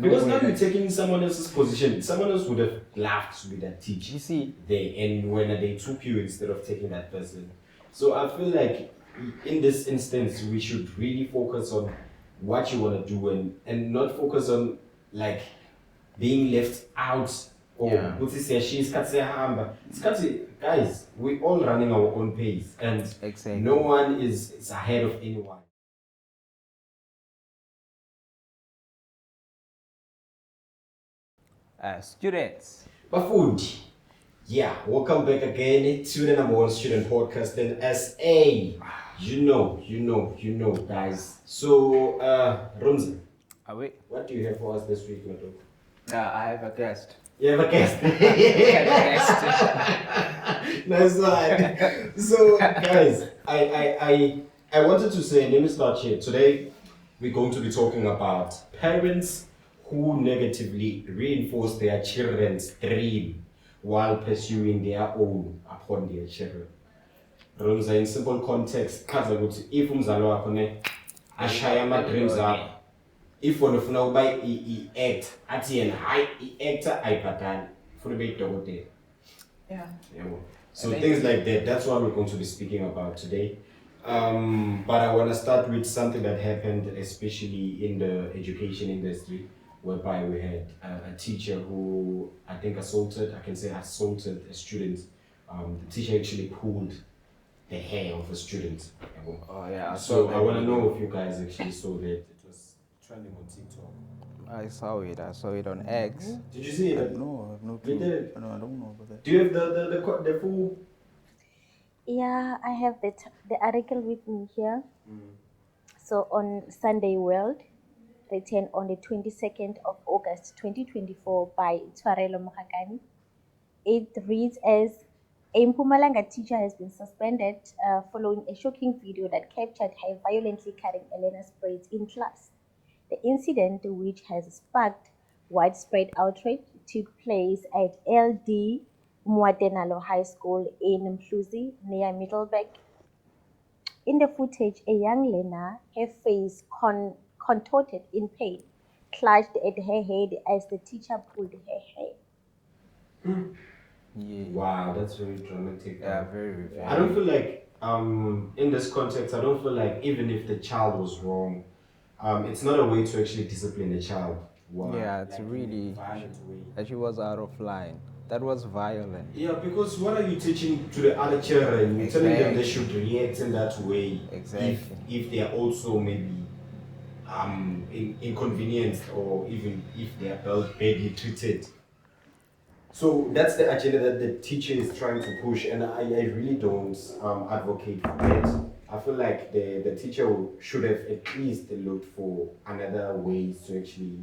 Because now you're taking someone else's position. Someone else would have loved to be that teacher. You see, there, and when they took you instead of taking that person. So I feel like in this instance, we should really focus on what you want to do and not focus on like being left out. Or guys, we're all running our own pace, and exactly. no one is ahead of anyone. Students. Bafundi, yeah, welcome back again to the number one student podcast in SA. You know, guys. So, Rumza, what do you have for us this week, Madok? I have a guest. You have a guest? Nice one. So, guys, I wanted to say, let me start here. Today, we're going to be talking about parents who negatively reinforce their children's dream while pursuing their own upon their children. Rumza, in simple context, if umzali wakho ne ashaya ama-dreams akho, if wena ufuna ukuba i-act athi yena hayi i-actor ayibhadali ufuna ube yidokotela. Yeah. So things like that, that's what we're going to be speaking about today. But I want to start with something that happened especially in the education industry, whereby we had a teacher who I think assaulted a student. The teacher actually pulled the hair of a student. Oh yeah. So I want to know if you guys actually saw that. It was trending on TikTok. I saw it on X. Did you see it? No, I have no You clue. did? No, I don't know about that. Do you have the full? Yeah, I have the article with me here. So on Sunday World, written on the 22nd of August 2024 by LUNGANI, it reads as a Mpumalanga teacher has been suspended following a shocking video that captured her violently cutting Elena's braids in class. The incident, which has sparked widespread outrage, took place at LD Mwatenalo High School in Mhluzi, near Middleburg. In the footage, a young Lena, her face contorted in pain, clutched at her head as the teacher pulled her hair. Yeah. Wow, that's very dramatic. Yeah, very. I don't feel like in this context, I don't feel like even if the child was wrong, it's not a way to actually discipline a child. Wow. Yeah, it's like, really. in a violent way. That she was out of line. That was violent. Yeah, because what are you teaching to the other children? You're telling them they should react in that way. Exactly. If they are also maybe inconvenienced or even if they are badly treated. So that's the agenda that the teacher is trying to push, and I really don't advocate for that. I feel like the teacher should have at least looked for another ways to actually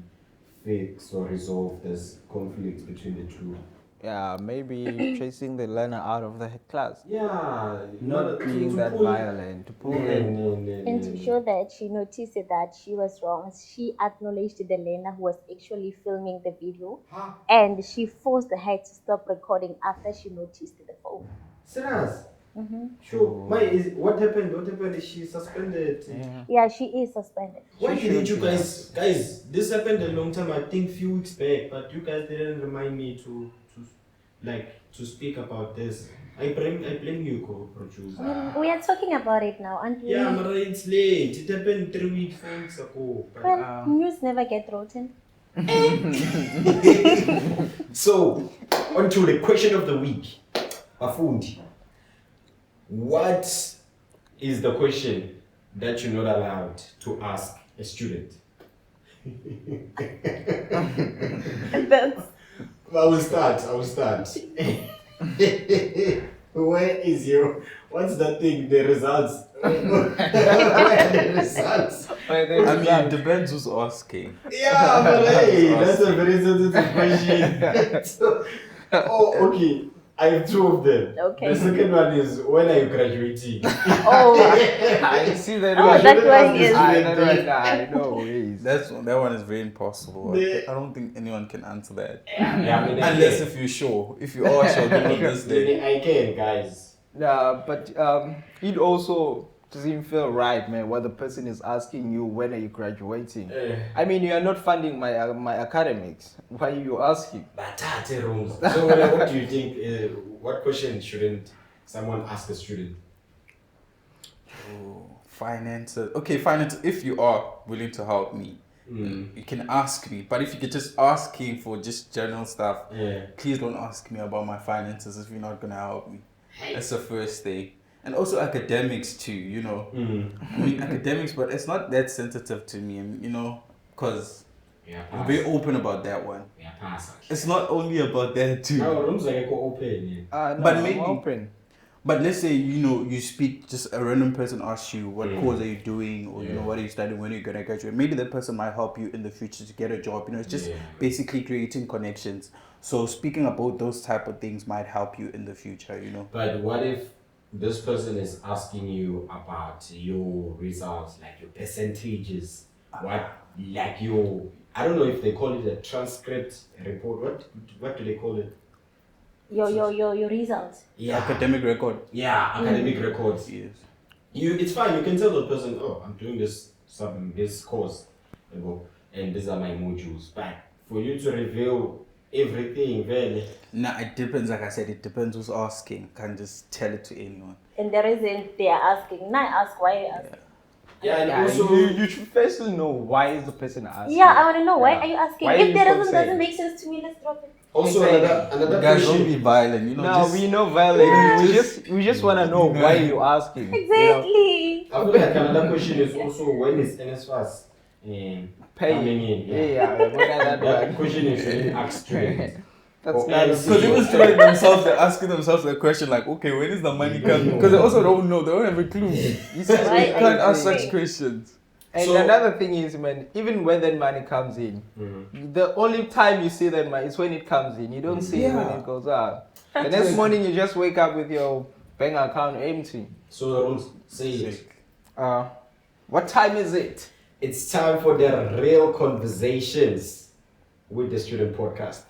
fix or resolve this conflict between the two. Yeah, maybe chasing the learner out of the class. Yeah, Not being to that pull- violent. To pull them. And to show that she noticed that she was wrong, she acknowledged the Lena who was actually filming the video, and she forced her to stop recording after she noticed the phone. Serious? Sure. What happened? What happened? Is she suspended? Yeah, she is suspended. Why didn't you guys? This happened a long time. I think few weeks back, but you guys didn't remind me to speak about this. I blame you, co-producer. We are talking about it now, aren't we? Yeah, but it's late. It happened 3 weeks, 4 weeks ago. But, Well, news never get rotten. so, on to the question of the week. Bafundi, what is the question that you're not allowed to ask a student? That's I will start. What's that thing? The results. Where are the results? I mean, it depends who's asking. Yeah, but hey, that's a very sensitive question. Okay. I have 2 of them. Okay. The second one is, when are you graduating? oh, I see that Oh, one. that one is- I know ways. That one is very impossible. The- I don't think anyone can answer that. Yeah, I mean, Unless if you're sure. If you are sure, give me this day. I can, guys. Yeah, but it also doesn't even feel right, man. What the person is asking you, when are you graduating? Eh. I mean, you are not funding my academics. Why are you asking? Batate rooms. So what do you think? What question shouldn't someone ask a student? Oh, finances. Okay, finances. If you are willing to help me, you can ask me. But if you could just asking for just general stuff, Yeah. please don't ask me about my finances if you're not gonna help me. That's the first thing. And also academics too, you know. I mean academics, but it's not that sensitive to me, you know, because Yeah, I'm very open about that one. Yeah, pass. It's not only about that too. No, rooms like go open. No, But I'm maybe- open. But let's say, you know, you speak, just a random person asks you, what course are you doing? Or, you know, what are you studying? When are you going to graduate? Maybe that person might help you in the future to get a job. You know, it's just basically creating connections. So speaking about those type of things might help you in the future, you know. But what if this person is asking you about your results, like your percentages? What, like your, I don't know if they call it a transcript report. What do they call it? Your results. Yeah. Academic record. Yeah, academic records. Yes. It's fine. You can tell the person, oh, I'm doing this course, and these are my modules. But for you to reveal everything, really. Nah, it depends. Like I said, it depends who's asking. Can't just tell it to anyone. And the reason they are asking, now I ask why you ask. Yeah, and Yeah, also you should firstly know why is the person asking. Yeah, I want to know why Yeah. are you asking? Why If you the reason concerned? doesn't make sense to me, let's drop it. also Exactly. another Guys, don't question. be violent, you know. No, just, we know violence. We just want to know why you asking. Exactly. I feel like another question is also when is NSFAS coming in? Yeah, look at that That one. question is really asked students. That's Or not a else- because even students themselves, they're asking themselves the question like, okay, when is the money coming? Because they also don't know, they don't have a clue. You said Why you are can't you ask such saying? questions. And So- another thing is, man, even when that money comes in, the only time you see that money is when it comes in. You don't see it when Yeah. it goes out. The next morning you just wake up with your bank account empty. So the rules say it. What time is it? It's time for the real conversations with the student podcast.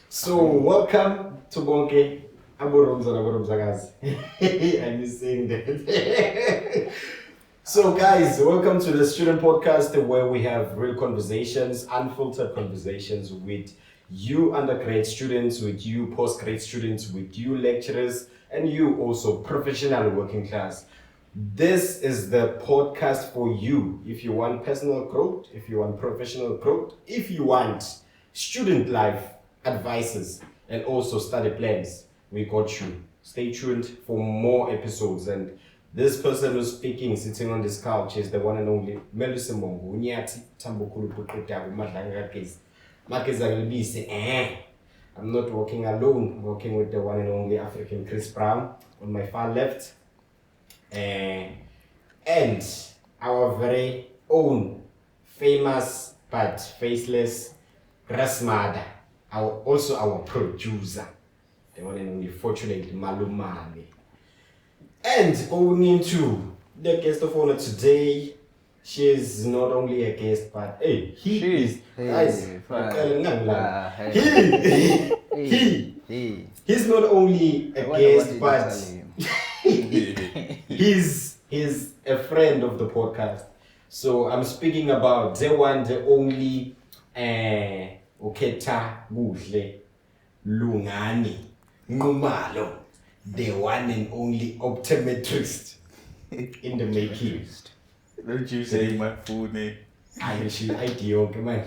So welcome to Bonke. Guys. I miss saying that. So guys, welcome to the student podcast where we have real conversations, unfiltered conversations with you undergrad students, with you postgrad students, with you lecturers, and you also professional working class. This is the podcast for you. If you want personal growth, if you want professional growth, if you want student life advices and also study plans, we got you. Stay tuned for more episodes. And this person who's speaking, sitting on this couch, is the one and only Melissa Mongo. Unyati Tambukulu Pukuta Madanga case. I'm not working alone, I'm working with the one and only African Chris Brown on my far left. And our very own famous but faceless Rasmada, also our producer, the one and only fortunate Malumane. And going into the guest of honor today, she is not only a guest, but he is. Guys, he's not only a guest, but he's a friend of the podcast. So I'm speaking about the one, the only Oketa Buhle Lungani Ngumalo, the one and only optometrist in the making. Don't you say my full name. I ideal, come on.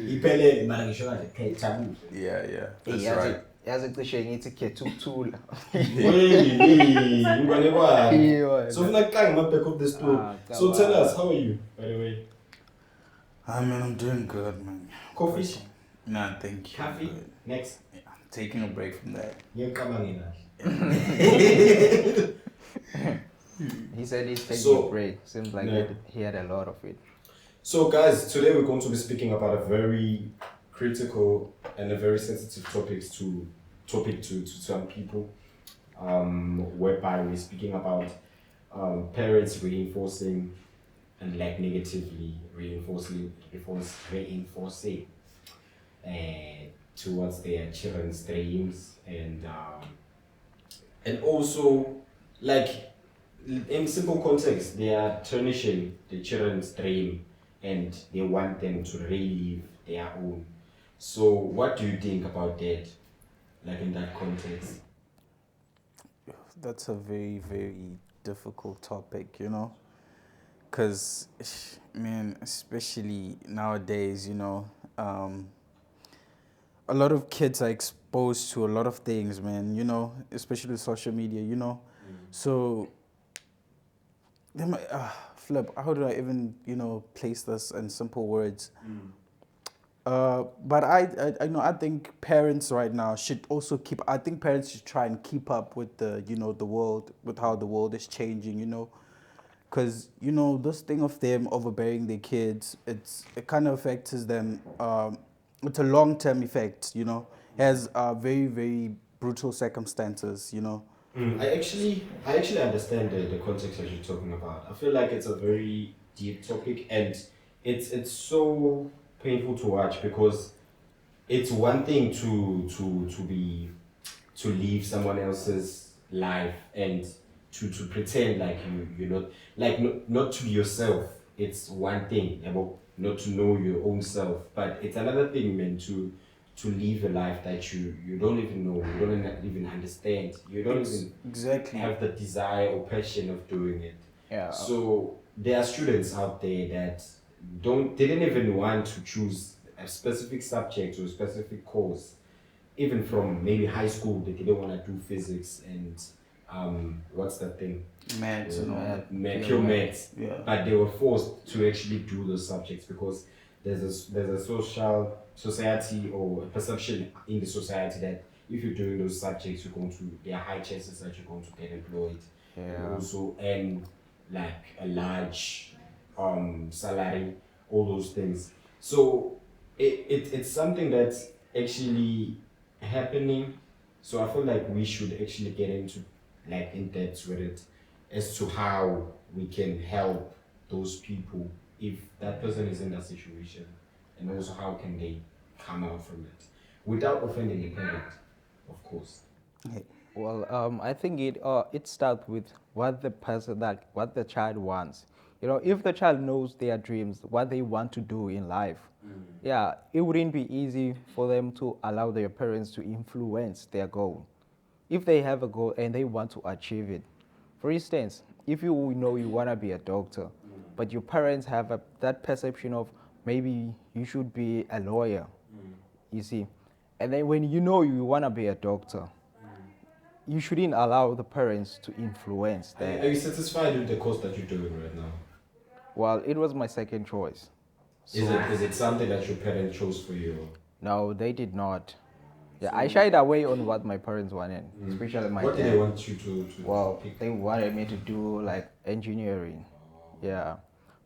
Ipele marangisho Oketa Buhle. Yeah, that's right. Yazi cishe ngithi khethuthula. So when I climb up back of the stool. So tell us, how are you, by the way? Man, I'm doing good, man. Coffee? Nah, thank you. Coffee? Good. Next. Yeah, I'm taking a break from that. He said he's taking So- a break. Seems like Yeah. he had a lot of it. So guys, today we're going to be speaking about a very critical and a very sensitive topic to some people, whereby we're speaking about parents reinforcing and like negatively reinforcing towards their children's dreams and also like in simple context, they are tarnishing the children's dream and they want them to relive their own. So, what do you think about that? Like in that context? That's a very, very difficult topic, you know? Because, man, especially nowadays, a lot of kids are exposed to a lot of things, man, especially social media, So, they might, Flip, how do I even, place this in simple words? But I think parents right now should also I think parents should try and keep up with the world, with how the world is changing, because this thing of them overbearing their kids, it kind of affects them. It's a long-term effect, has very, very brutal circumstances, I actually understand the context that you're talking about. I feel like it's a very deep topic and it's so painful to watch because it's one thing to live someone else's life and to pretend like you're not like not to be yourself. It's one thing about not to know your own self, but it's another thing, man, to live a life that you don't even know, you don't even understand, you don't even exactly have the desire or passion of doing it. Yeah. So there are students out there that didn't even want to choose a specific subject or a specific course, even from maybe high school. They didn't want to do physics and what's that thing? Maths and all that. Pure maths. Yeah. But they were forced to actually do those subjects because there's a social society or a perception in the society that if you're doing those subjects, there are high chances that you're going to get employed. And also earn like a large salary, all those things. So it's something that's actually happening. So I feel like we should actually get into like in depth with it as to how we can help those people if that person is in that situation, and also how can they come out from it without offending the parent, of course. Well, I think it starts with what the child wants. If the child knows their dreams, what they want to do in life, yeah, it wouldn't be easy for them to allow their parents to influence their goal. If they have a goal and they want to achieve it, for instance, if you know you want to be a doctor, but your parents have that perception of maybe you should be a lawyer, you see, and then when you know you want to be a doctor, you shouldn't allow the parents to influence that. Are you satisfied with the course that you're doing right now? Well, it was my second choice. Is it something that your parents chose for you? No, they did not. Yeah, I shied away on what my parents wanted, especially my What dad. did they want you to Well, pick? they wanted me to do like engineering. Yeah,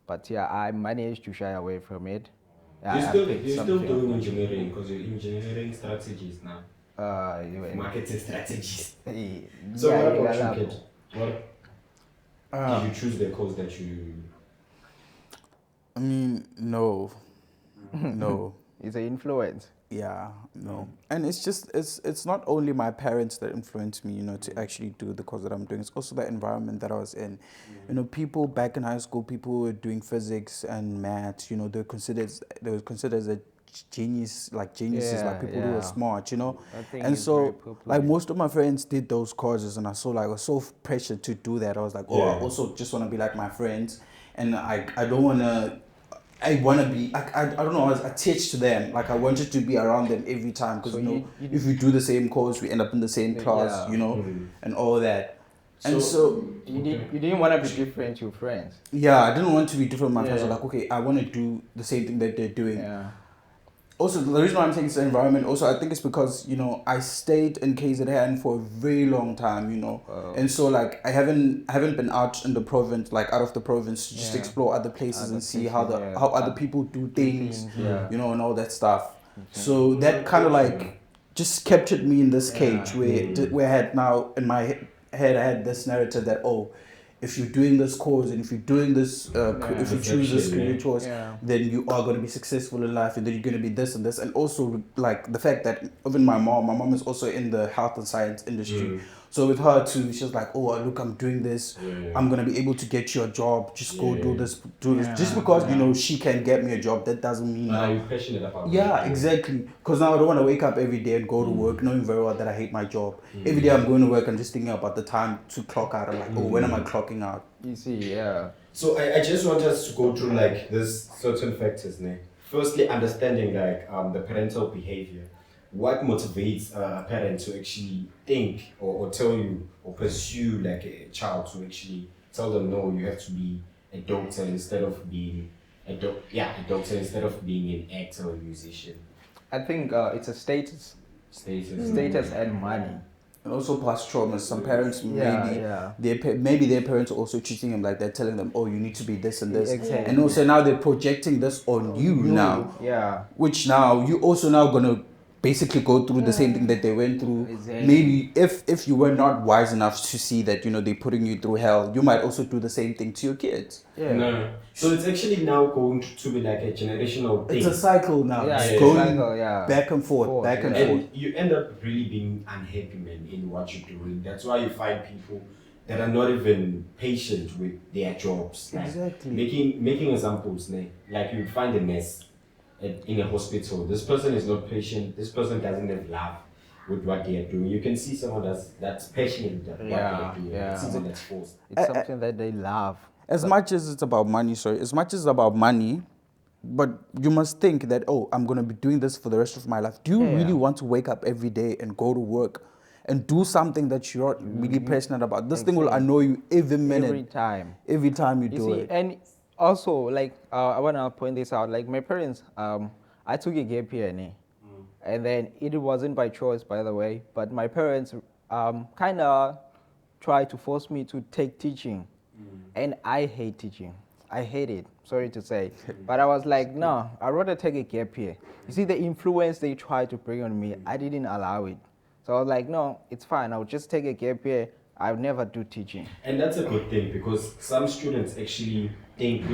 but yeah, I managed to shy away from it. Yeah, You're still doing engineering because you're engineering strategies now. Marketing strategies. So yeah, what you about allow- you, kid? Did you choose the course that you... I mean, no. No. It's an influence. Yeah, no. And it's not only my parents that influenced me, to actually do the course that I'm doing. It's also the environment that I was in. People back in high school, people were doing physics and maths, they were considered as a geniuses, like people who were smart, I think And it's so very popular. like most of my friends did those courses, and I saw like I was so pressured to do that. I was like, I also just want to be like my friends, and I don't want to. I want to be, I don't know, I was attached to them. Like, I wanted to be around them every time because, if we do the same course, we end up in the same class, and all that. And so you didn't want to be different to your friends. yeah, I didn't want to be different from my friends. I was like, okay, I want to do the same thing that they're doing. Yeah. Also, the reason why I'm saying it's the environment, also, I think it's because, I stayed in KZN for a very long time, and so, like, I haven't been out in the province, like, out of the province to just explore other places and see how other people do things, and all that stuff. So that kind of, like, just captured me in this cage where I had now, in my head, I had this narrative that, if you're doing this course and if you're doing this, if you choose this career choice, then you are going to be successful in life, and then you're going to be this and this. And also, like, the fact that even my mom is also in the health and science industry. So with her too, she's like, oh look, I'm doing this. Yeah. I'm gonna be able to get you a job. Just go do Yeah. this, do this. Just because you know she can get me a job, that doesn't mean But are now. you passionate about Yeah, what you do? exactly. Because now I don't want to wake up every day and go to work knowing very well that I hate my job. Every day I'm going to work, I'm just thinking about the time to clock out. I'm like, oh, when am I clocking out? You see, yeah. So I just want us to go through like this certain factors, ne? Firstly, understanding like the parental behavior. What motivates a parent to actually think or tell you or pursue like a child to actually tell them no, you have to be a doctor instead of being a doctor instead of being an actor or musician. I think it's a status and money. And also past traumas. Some parents Yeah. maybe their parents are also treating them like they're telling them, oh, you need to be this and this. Exactly. And also now they're projecting this on you now. Yeah. Which now you also now gonna basically go through the same thing that they went through. Exactly. Maybe if you were not wise enough to see that, you know, they're putting you through hell, you might also do the same thing to your kids. Yeah. No. So it's actually now going to be like a generational thing. It's a cycle now. Yeah, It's it's a going cycle, yeah. back and forth, back and forth. And you end up really being unhappy, man, in what you're doing. That's why you find people that are not even patient with their jobs. Like Exactly. making examples, like you find a nurse in a hospital. This person is not patient. This person doesn't have love with what they are doing. You can see someone that's passionate with what they are doing. Yeah. It's something that's forced. It's something that they love. As much as it's about money, but you must think that, oh, I'm going to be doing this for the rest of my life. Do you really want to wake up every day and go to work and do something that you're not really passionate about? This thing will annoy you every minute. Every time you do see, it. and also, like, I want to point this out. Like, my parents, I took a gap year, and then it wasn't by choice, by the way, but my parents kind of tried to force me to take teaching. And I hate teaching. I hate it, sorry to say. But I was like, no, I'd rather take a gap year. You see, the influence they tried to bring on me, I didn't allow it. So I was like, no, it's fine. I'll just take a gap year. I'll never do teaching. And that's a good thing because some students actually think,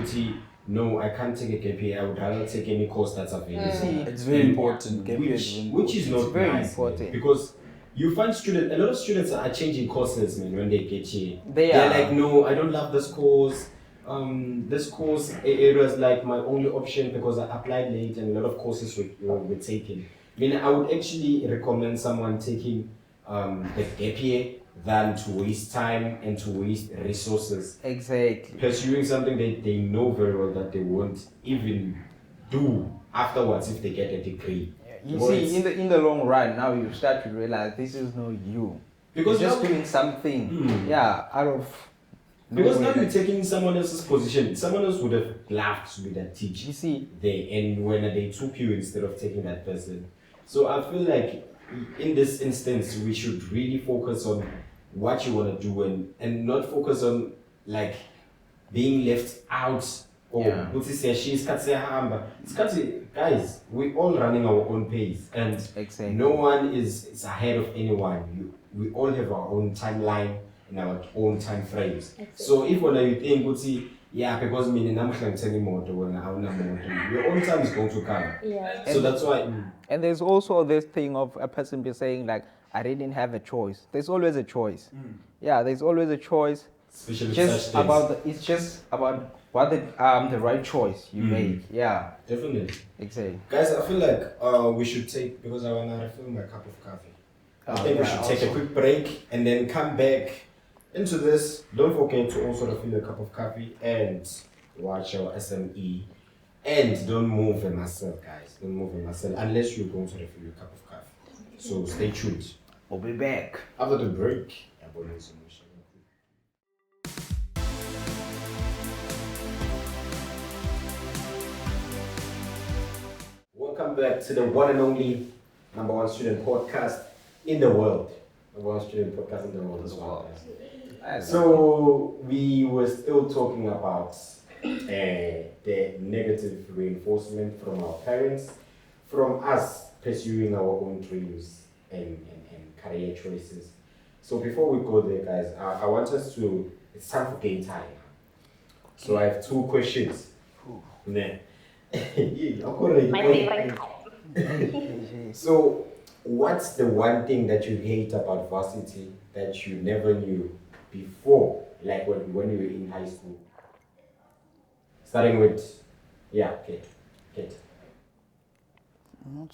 no, I can't take a gap year. I would rather take any course that's available. It's very important. Gap year is Which is not very nice, important. man, because you find a lot of students are changing courses, man, when they get here. They're like, no, I don't love this course. This course it was like my only option because I applied late and a lot of courses were taken. I mean, I would actually recommend someone taking the gap year than to waste time and to waste resources Exactly. pursuing something that they know very well that they won't even do afterwards if they get a degree. You Well, see, in the long run, now you start to realize this is not you. Because you're just now- doing something, out of. Because now nowhere. you're taking someone else's position. Someone else would have loved to be that teacher You see, there, and when they took you instead of taking that person. So I feel like in this instance, we should really focus on what you want to do and not focus on like being left out. Or guys, we all running our own pace, and Exactly. no one is ahead of anyone. We all have our own timeline and our own time frames. So if when you think, because me I'm telling more your own time is going to come. Yeah. So that's why. And there's also this thing of a person be saying like, I didn't have a choice. There's always a choice. Yeah, there's always a choice. Especially Just such things. it's just about what the right choice you make. Yeah, Definitely. exactly. Guys, I feel like we should take, because I want to refill my cup of coffee. I think we should take a quick break and then come back into this. Don't forget to also refill your cup of coffee and watch our SME. And don't move a muscle, guys. Don't move a muscle unless you're going to refill your cup of coffee. So stay tuned. We'll be back. After the break, welcome back to the one and only number one student podcast in the world. Number one student podcast in the world as well. So we were still talking about the negative reinforcement from our parents, from us pursuing our own dreams and career choices. So before we go there, guys, I want us to, it's time for game time. So I have two questions. My favorite. So what's the one thing that you hate about varsity that you never knew before, like when you were in high school? Starting with, yeah, Kate. That's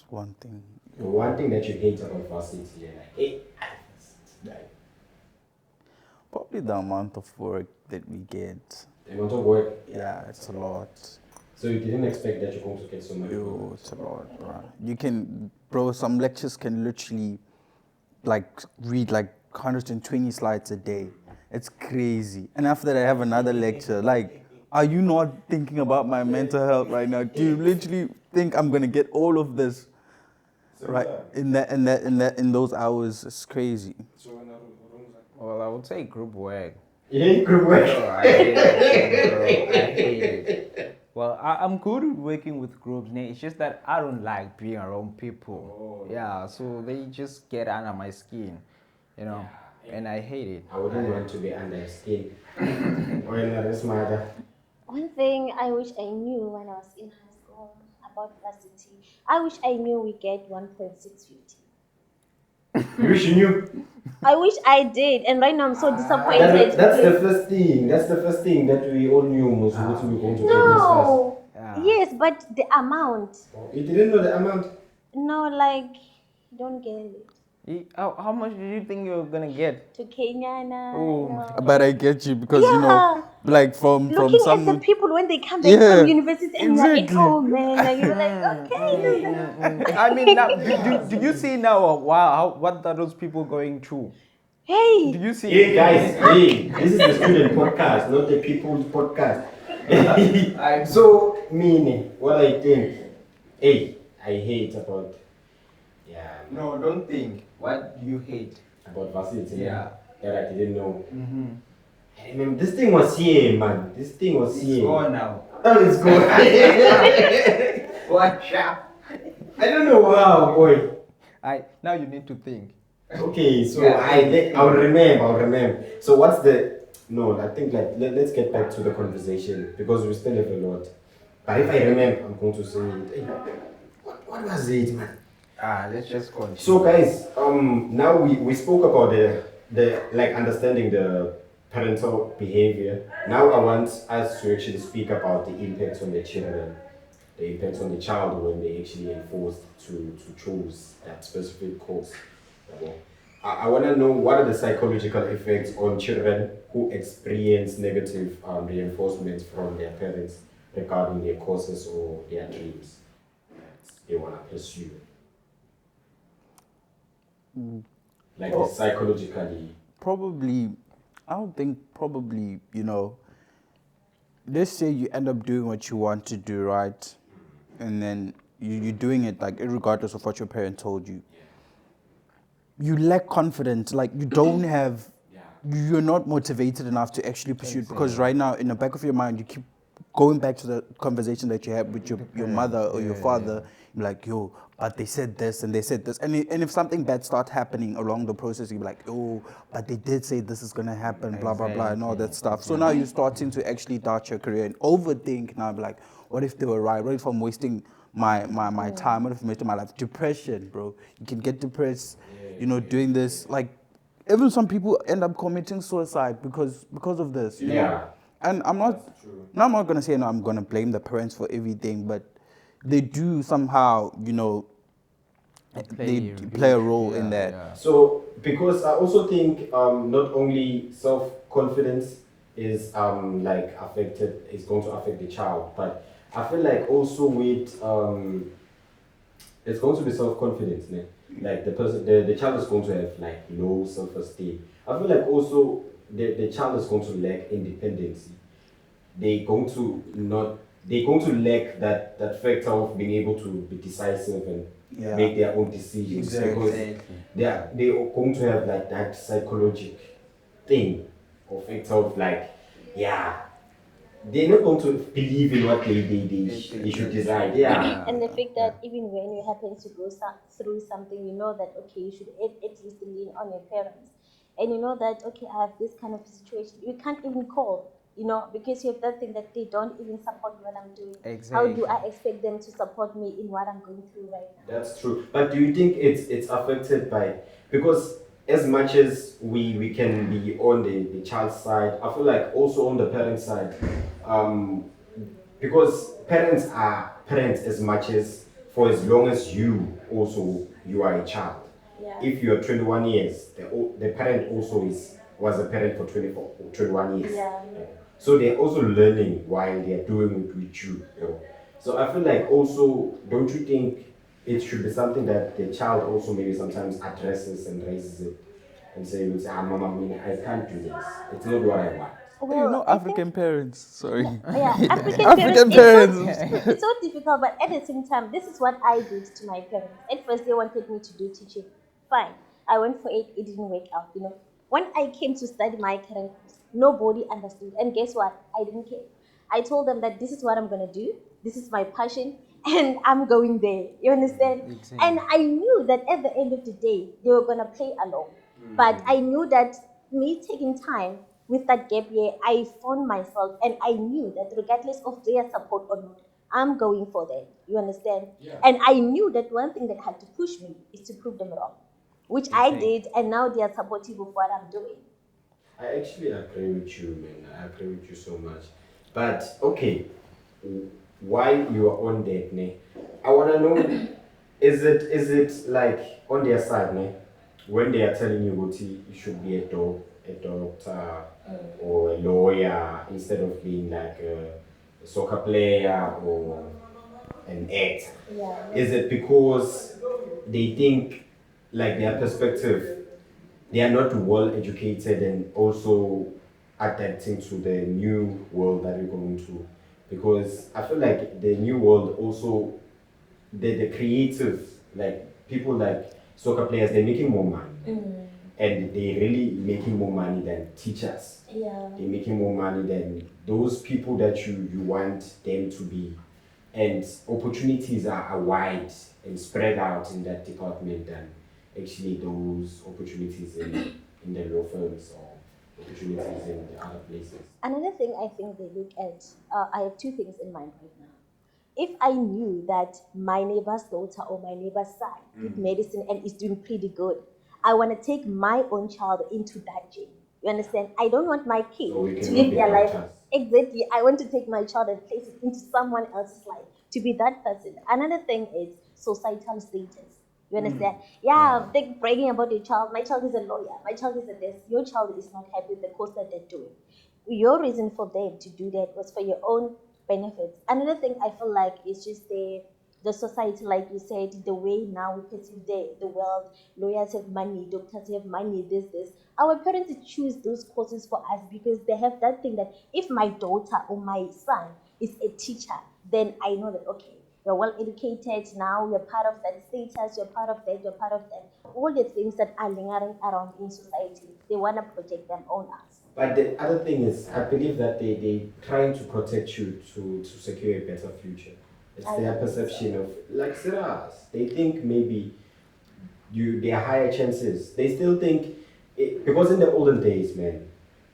one thing. One thing that you hate about varsity, you're like, hey, like, Probably the amount of work that we get. the amount of work. Yeah, it's a lot. So you didn't expect that you're going to get so much Yo, work. it's a lot, bro. You can, bro, some lectures can literally, like, read like 120 slides a day. It's crazy. And after that, I have another lecture. Like, are you not thinking about my mental health right now? Do you literally think I'm gonna get all of this right in those hours? It's crazy. Well, I would say group work. You hate group work. Oh, I hate it, bro. I hate it. Well, I'm good with working with groups. It's just that I don't like being around people. Yeah, so they just get under my skin, and I hate it. I wouldn't want to be under your skin. Or another smarter. One thing I wish I knew when I was in high school about varsity, I wish I knew we get 1.650. You wish you knew. I wish I did, and right now I'm so disappointed. That's the first thing. That's the first thing that we all knew was what we were going to get this No. Yeah. Yes, but the amount. class. You didn't know the amount. No, like, don't get it. How much did you think you were gonna get? To Kenyana. Oh, no. But I get you because Yeah. like from Looking at the someone. people when they come back Yeah, from university and you're like, exactly. oh man, like, you're like, okay. I mean, now, do you see now? Wow, what are those people going through? Do Hey, you see? Hey guys, hey, this is the student podcast, not the people's podcast. So, meaning, what I think, hey, I hate about, No, don't think. What do you hate? about varsity. Yeah. That I didn't know. Mm-hmm. I remember, this thing was here, man. This thing was It's here. gone now. Oh, it's gone. Watch out. I don't know how, boy. Now you need to think. Okay, so Yeah. I'll remember. So what's the, no, I think like, let's get back to the conversation because we still have a lot. But if I remember, I'm going to say it. Hey, what was it, man? Let's just continue. So guys, now we spoke about the like understanding the parental behavior. Now I want us to actually speak about the impacts on the children, the impacts on the child when they actually are forced to choose that specific course. I want to know what are the psychological effects on children who experience negative reinforcement from their parents regarding their courses or their dreams that they want to pursue. Like psychologically. Probably, I don't think probably, let's say you end up doing what you want to do, right? And then you're doing it like regardless of what your parent told you. You lack confidence, like you don't have, you're not motivated enough to actually pursue it because right now in the back of your mind, you keep going back to the conversation that you had with your mother or your father. You're like, yo, but they said this and they said this. And if something bad starts happening along the process, you're like, oh, but they did say this is going to happen, blah, blah, blah, and all that stuff. So now you're starting to actually doubt your career and overthink now, be like, what if they were right? What if I'm wasting my time? What if I'm wasting my life? Depression, bro. You can get depressed, doing this. Like, even some people end up committing suicide because of this. You know? And I'm not gonna say I'm gonna blame the parents for everything, but they do somehow, they play a role in that. Yeah. So because I also think not only self-confidence is like affected, is going to affect the child, but I feel like also with it's going to be self-confidence, né? Like the child is going to have like low self-esteem. I feel like also the child is going to lack independence. They're going to lack that factor of being able to be decisive and make their own decisions. Exactly. Because they're going to have like that psychological thing or factor of like, they're not going to believe in what they should decide. And the fact that even when you happen to go through something, you know that, okay, you should at least lean on your parents. And you know that, okay, I have this kind of situation. You can't even call, because you have that thing that they don't even support what I'm doing. Exactly. How do I expect them to support me in what I'm going through right now? That's true. But do you think it's affected by, because as much as we can be on the child's side, I feel like also on the parent side, because parents are parents as much as for as long as you are a child. Yeah. If you are 21 years, the parent also was a parent for 24 or 21 years. Yeah. So they're also learning while they're doing it with you. So I feel like also, don't you think it should be something that the child also maybe sometimes addresses and raises it and say, Mama, I can't do this. It's not what I want. Well, I think African parents. Sorry. yeah, African African parents. parents. It's so difficult, but at the same time, this is what I did to my parents. At first, they wanted me to do teaching. Fine, I went for it. It didn't work out. When I came to study my current course, nobody understood. And guess what? I didn't care. I told them that this is what I'm gonna do. This is my passion, and I'm going there. You understand? Exactly. And I knew that at the end of the day, they were gonna play along. But I knew that me taking time with that gap year, I found myself and I knew that regardless of their support or not, I'm going for that. You understand? Yeah. And I knew that one thing that had to push me is to prove them wrong, which I did, and now they are supportive of what I'm doing. I actually agree with you, man. I agree with you so much. But okay, while you are on that, ne, I wanna know, is it like on their side, ne, when they are telling you what you should be a doctor or a lawyer instead of being like a soccer player or an actor? Yeah. Is it because they think like their perspective, they are not well educated and also adapting to the new world that we're going to? Because I feel like the new world also, the creative, like people like soccer players, they're making more money. And they're really making more money than teachers. Yeah. They're making more money than those people that you want them to be. And opportunities are wide and spread out in that department than actually those opportunities in the law firms or opportunities in the other places. Another thing I think they look at, I have two things in mind right now. If I knew that my neighbor's daughter or my neighbor's son did medicine and is doing pretty good, I want to take my own child into that gym. You understand? I don't want my kid So we to cannot live be their life. doctors. Exactly. I want to take my child and place it into someone else's life to be that person. Another thing is societal status. You understand? Yeah, they're bragging about your child. My child is a lawyer. My child is a this. Your child is not happy with the course that they're doing. Your reason for them to do that was for your own benefits. Another thing I feel like is just the society, like you said, the way now we perceive the world. Lawyers have money, doctors have money, this. Our parents choose those courses for us because they have that thing that if my daughter or my son is a teacher, then I know that, okay, you're well educated now, you're part of that status, you're part of that, you're part of that. All the things that are lingering around in society, they want to project them on us. But the other thing is, I believe that they trying to protect you to secure a better future. It's their perception of, like serious. They think maybe there are higher chances. They still think, because in the olden days, man,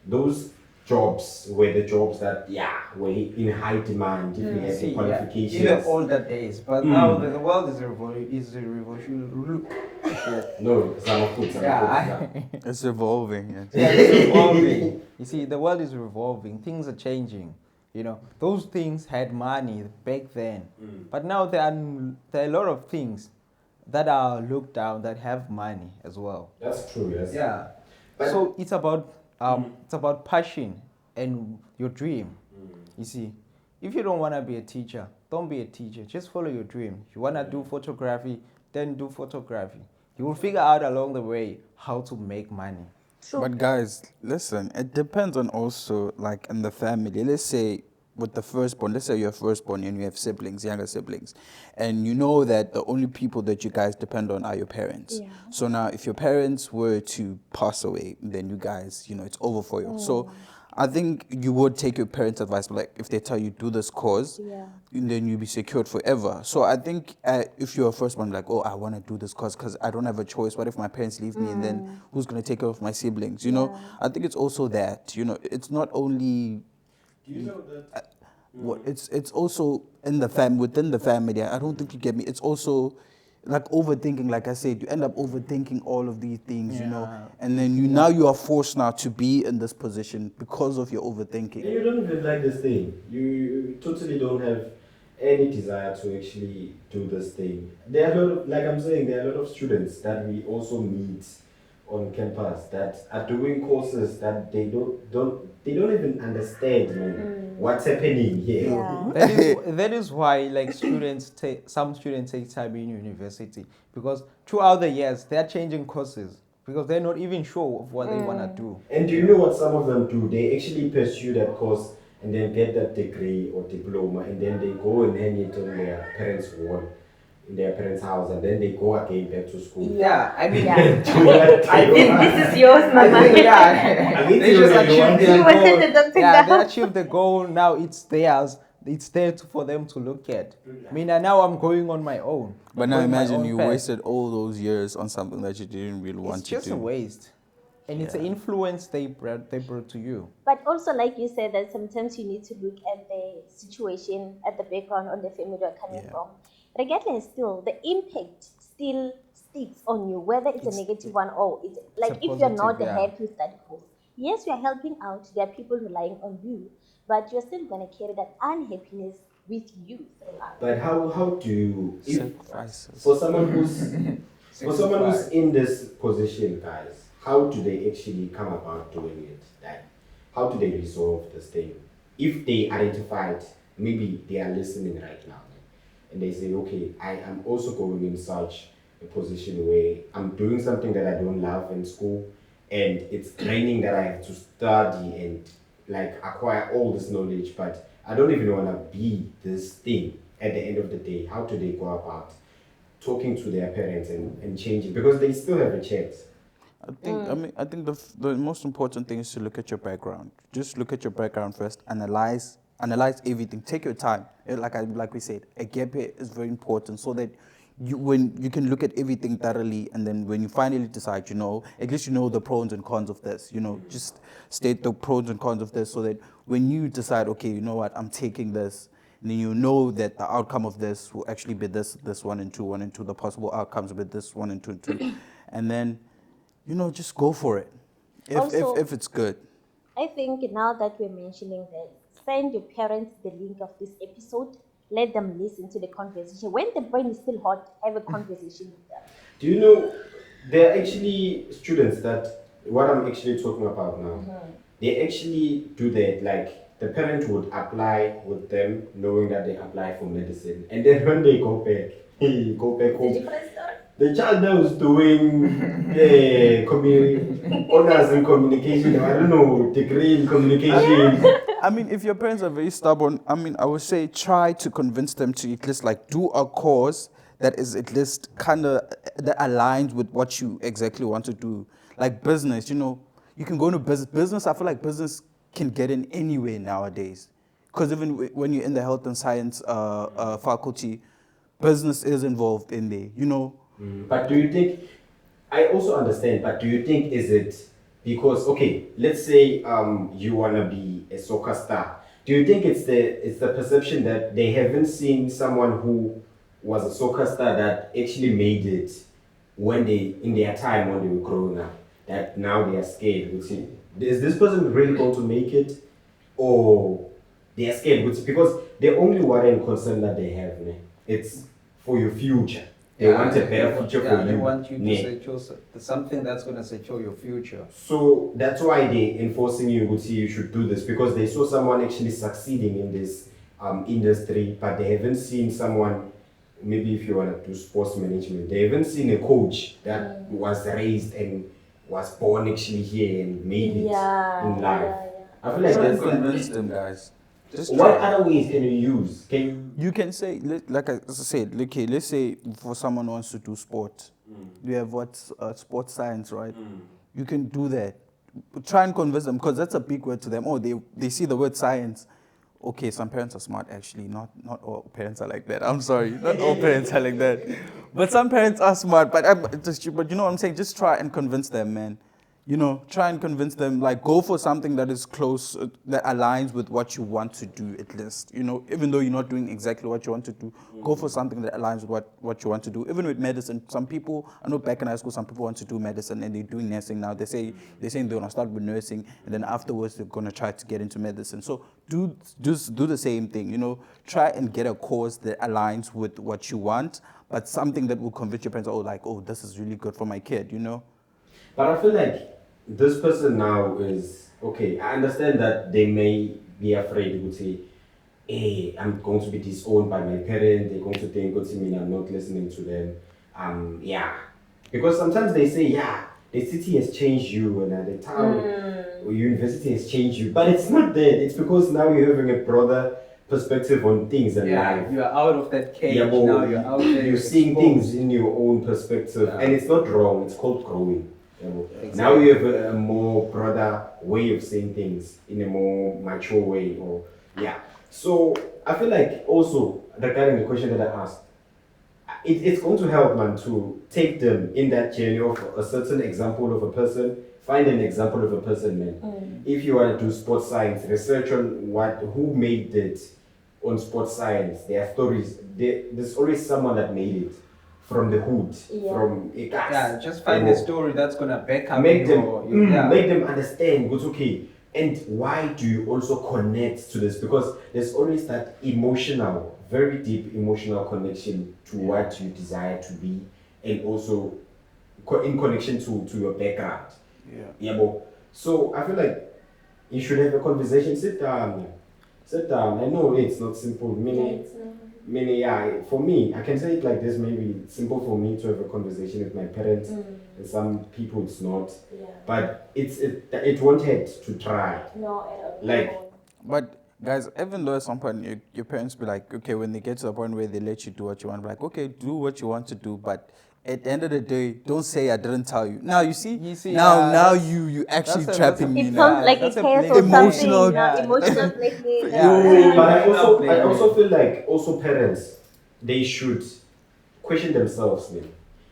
those jobs were the jobs that were in high demand if you had the qualifications. In the older days, but now the world is a revolution. No, Zamafood. Yeah, It's evolving. Yes. yeah, it's evolving. You see, the world is revolving. Things are changing. Those things had money back then, but now there are a lot of things that are looked down that have money as well. That's true. Yes. Yeah. But So it's about passion and your dream. You see, if you don't want to be a teacher, don't be a teacher. Just follow your dream. You want to do photography, then do photography. You will figure out along the way how to make money. But guys, listen, it depends on also like in the family. Let's say with the firstborn, let's say you're firstborn and you have siblings, younger siblings, and you know that the only people that you guys depend on are your parents. Yeah. So now if your parents were to pass away, then you guys, it's over for you. So I think you would take your parents' advice, but like if they tell you do this cause, Yeah. then you'll be secured forever. So I think if you're a firstborn, like, oh, I want to do this cause because I don't have a choice. What if my parents leave me and then who's going to take care of my siblings? I think it's also that, it's not only do you know that? it's also in the within the family. I don't think you get me. It's also like overthinking, like I said, you end up overthinking all of these things, you know, Yeah. and then you are forced now to be in this position because of your And overthinking. you don't even like this thing. You totally don't have any desire to actually do this thing. There are a lot of, like I'm saying, there are a lot of students that we also meet on campus that are doing courses that they don't even understand, man, what's happening here. Yeah. That is why like some students take time in university because throughout the years they're changing courses because they're not even sure of what they wanna do. And do you know what some of them do? They actually pursue that course and then get that degree or diploma, and then they go and hang it on their parents' wall, in their parents' house, and then they go again back to school. Yeah, I mean, Yeah. Do what I they think want. This is yours, I Mama. think, yeah, I think they you just really want achieved it. their You wanted goal. the doctor Yeah, down. they achieved the goal. Now it's theirs. It's there for them to look at. I mean, and now I'm going on my own. But I'm now going my imagine own you path. wasted all those years on something that you didn't really want It's to just do. a waste, and it's an influence they brought to you. But also, like you said, that sometimes you need to look at the situation, at the background, on the family you're coming Yeah. from. Regardless, still, the impact still sticks on you, whether it's a negative one or it's like a if you're not positive, yeah. happy with that course. Yes, you're helping out, there are people relying on you, but you're still going to carry that unhappiness with you throughout. But how do you, if, Sacrifices. for someone who's in this position, guys, how do they actually come about doing it? Like, how do they resolve this thing? If they identified, maybe they are listening right now, and they say, okay, I am also going in such a position where I'm doing something that I don't love in school, and it's draining that I have to study and like acquire all this knowledge, but I don't even want to be this thing at the end of the day. How do they go about talking to their parents and changing? Because they still have a chance. I think the most important thing is to look at your background. Just look at your background first. Analyze everything. Take your time. Like we said, a gap year is very important so that when you can look at everything thoroughly, and then when you finally decide, at least you know the pros and cons of this. Just state the pros and cons of this so that when you decide, okay, you know what, I'm taking this. And then you know that the outcome of this will actually be this 1 and 2, 1 and 2. The possible outcomes will be this 1 and 2 and 2. And then just go for it. Also- If it's good. I think now that we're mentioning that, send your parents the link of this episode. Let them listen to the conversation. When the brain is still hot, have a conversation with them. Do you know there are actually students that what I'm actually talking about now? They actually do that. Like the parent would apply with them, knowing that they apply for medicine, and then when they go back home. Different story. The child now is doing honors in communication. I don't know, degree in communication. I mean, if your parents are very stubborn, I would say try to convince them to at least like do a course that is at least kind of that aligns with what you exactly want to do. Like business, you can go into business. Business, I feel like business can get in anywhere nowadays. Because even when you're in the health and science faculty, business is involved in there, But do you think, I also understand, but do you think is it because, okay, let's say you want to be a soccer star. Do you think it's the perception that they haven't seen someone who was a soccer star that actually made it in their time when they were growing up, that now they are scared? Is this person really going to make it, or they are scared? Because the only worry and concern that they have, it's for your future. They want a better future for you. They want you to Yeah. secure something that's going to secure your future. So that's why they enforcing you should do this, because they saw someone actually succeeding in this industry, but they haven't seen someone. Maybe if you want to do sports management, they haven't seen a coach that was raised and was born actually here and made it in life. I feel like Try and that's convince them, guys. Just what try. other ways can you use? You can say, like I said, okay, let's say for someone who wants to do sport, you have sports science, right? You can do that. Try and convince them, because that's a big word to them. Oh, they see the word science. Okay, some parents are smart, actually. Not all parents are like that. I'm sorry. Not all parents are like that. But some parents are smart. But you know what I'm saying? Just try and convince them, man. try and convince them, like, go for something that is close, that aligns with what you want to do at least. Even though you're not doing exactly what you want to do, go for something that aligns with what you want to do. Even with medicine, some people, I know back in high school, some people want to do medicine and they're doing nursing now. They're saying they're going to start with nursing and then afterwards they're going to try to get into medicine. So do the same thing, try and get a course that aligns with what you want, but something that will convince your parents, this is really good for my kid. But I feel like this person now is okay. I understand that they may be afraid. They would say, "Hey, I'm going to be disowned by my parents. They're going to think, "Good to me, I'm not listening to them." Yeah, because sometimes they say, "Yeah, the city has changed you, and the town or university has changed you," but it's not that. It's because now you're having a broader perspective on things in life. You are out of that cage Yeah, but now. You're out there. you're seeing exposed. things in your own perspective, Yeah. and it's not wrong. It's called growing. Exactly. Now you have a more broader way of saying things in a more mature way, So I feel like also regarding the question that I asked, it's going to help, man, to take them in that journey of a certain example of a person. Find an example of a person, man. If you want to do sports science, research on who made it on sports science. Their stories. There's always someone that made it from the hood, from a class. Yeah, just find a story that's gonna back up Make them make make them understand what's okay. And why do you also connect to this? Because there's always that emotional, very deep emotional connection to what you desire to be, and also in connection to your background. So I feel like you should have a conversation. Sit down. I know it's not simple. For me, I can say it like this. Maybe it's simple for me to have a conversation with my parents, and some people it's not. But it won't hurt to try. No, at all. Like, But guys, even though at some point your parents be like, okay, when they get to the point where they let you do what you want, like, okay, do what you want to do, but at the end of the day, don't say I didn't tell you. Now you see now you actually trapping me It now. sounds like that's a a chaos play- or Emotional- something. Emotional blackmail. but I Yeah. also feel like parents, they should question themselves. Man.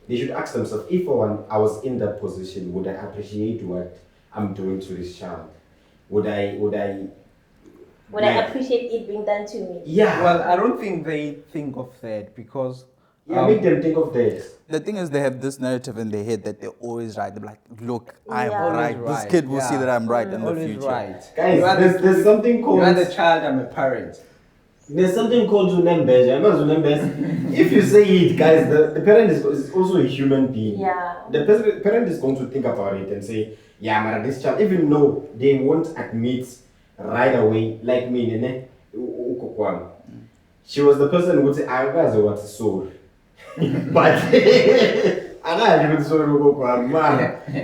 They should ask themselves, if I was in that position, would I appreciate what I'm doing to this child? Would I Would I appreciate it being done to me? Yeah. Well, I don't think they think of that because Make them think of that. The thing is, they have this narrative in their head that they're always right. They're like, look, I'm Yeah. right. Always This right, kid will see yeah. that I'm right in the always future. right. Guys, You are there's something called... You are the child, I'm a parent. There's something called Zunembes. If you say it, guys, the parent is also a human being. Yeah. The parent is going to think about it and say, yeah, man, this child, even though they won't admit right away, like me, Nene, she was the who would say, I was what soul. But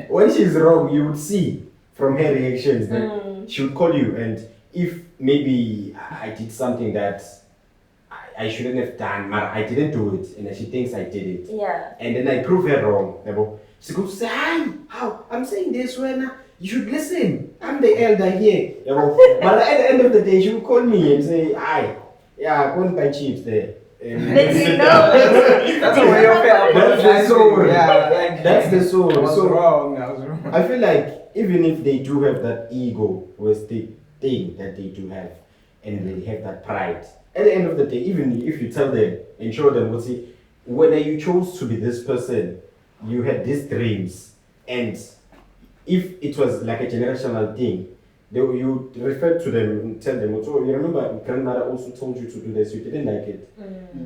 when she's wrong, you would see from her reactions that she would call you, and if maybe I did something that I shouldn't have done, but I didn't do it, and she thinks I did it, and then I prove her wrong, she goes to say, how? I'm saying this when you should listen. I'm the elder here. But at the end of the day, she would call me and say, go and buy chips there. That's a way of That's the soul. Yeah, like That's the soul. I was So wrong. I was wrong. I feel like even if they do have that ego with the thing that they do have, and they have that pride, at the end of the day, even if you tell them and show them, we'll say, whether you chose to be this person, you had these dreams, and if it was like a generational thing, you refer to them and tell them, oh, you remember grandmother also told you to do this, you didn't like it.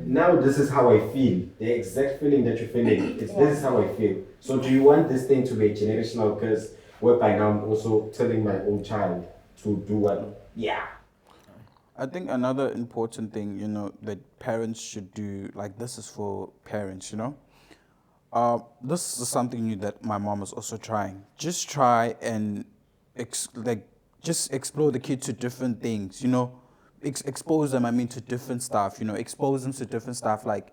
Now this is how I feel. The exact feeling that you're feeling, this is how I feel. So do you want this thing to be a generational curse, whereby now I'm also telling my own child to do what? Yeah. I think another important thing, that parents should do, like this is for parents, this is something new that my mom is also trying. Just try and just explore the kid to different things, expose them, to different stuff, expose them to different stuff, like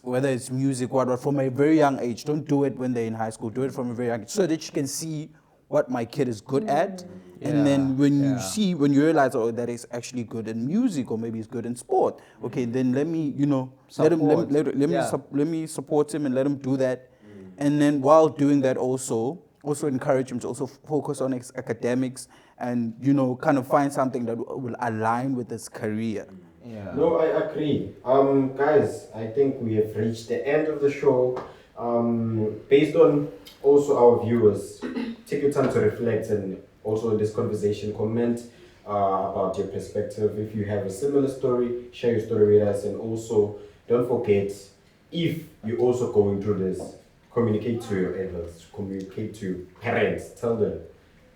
whether it's music, what, from a very young age. Don't do it when they're in high school, do it from a very young age, so that you can see what my kid is good at. And then when you realize, that is actually good in music, or maybe he's good in sport, okay, then let me, let me support him and let him do that. And then while doing that also, also encourage him to also focus on his academics and, kind of find something that will align with his career. Yeah. No, I agree. Guys, I think we have reached the end of the show. Based on also our viewers, take your time to reflect and also in this conversation, comment about your perspective. If you have a similar story, share your story with us. And also, don't forget, if you're also going through this, communicate to your adults, communicate to your parents, tell them.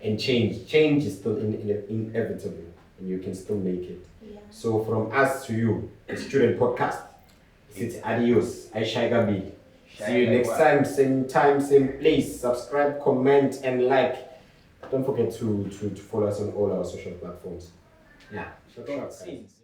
And change is still inevitable, and you can still make it. Yeah. So from us to you, the Student Podcast, it's adios. I Gabi. See you next time, same place. Subscribe, comment, and like. Don't forget to follow us on all our social platforms. Yeah. Short scenes.